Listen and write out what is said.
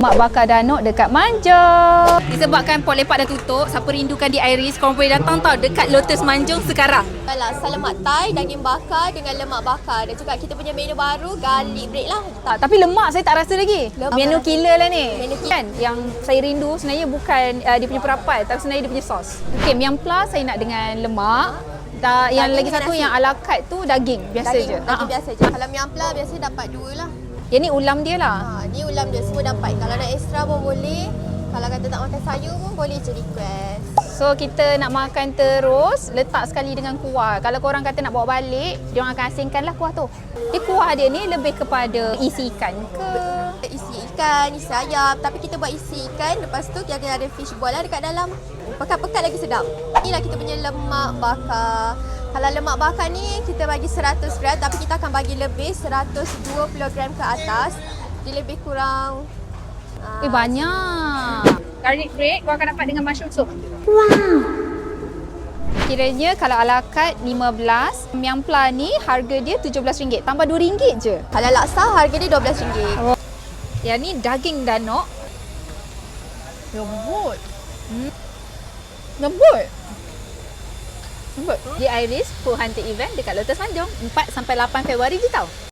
Mak bakar danok dekat Manjung. Disebabkan Port Lepak dah tutup, siapa rindukan di Iris, korang boleh datang tau dekat Lotus Manjung sekarang. Laksa lemak Thai, daging bakar dengan lemak bakar. Dan juga kita punya menu baru, garlic bread lah. Tapi lemak saya tak rasa lagi. Lemak Menu rasa. killer lah ni. Menu Kan yang saya rindu sebenarnya bukan dia punya perapat, tapi sebenarnya dia punya sos. Okey, miam pla saya nak dengan lemak. Yang Daging lagi dengan satu nasi. yang ala carte tu daging biasa je. Daging biasa je. Kalau mi ampla biasa dapat 2 lah. Yang ni ulam dia lah. Ni ulam dia semua dapat. Kalau nak extra pun boleh. Kalau kata tak makan sayur pun boleh je request. So kita nak makan terus, letak sekali dengan kuah. Kalau korang kata nak bawa balik, dia orang akan asingkan lah kuah tu. Kuah dia ni lebih kepada isi ikan ke? Isi ikan, isi ayam. Tapi kita buat isi ikan, lepas tu kita ada fish ball lah dekat dalam. Pekat-pekat lagi sedap. Inilah kita punya lemak bakar. Kalau lemak bakar ni kita bagi 100 gram, tapi kita akan bagi lebih 120 gram ke atas. Dia lebih kurang Banyak. Garlic bread kau akan dapat dengan mushroom soup. Wow. Kiranya kalau ala carte 15, miam pla ni harga dia RM17. Tambah RM2 je. Kalau laksa harga dia RM12. Yang ni daging danok. Lembut. Lembut. Lembut. Di Iris Food Hunter Event dekat Lotus Manjung 4 sampai 8 Februari je tau.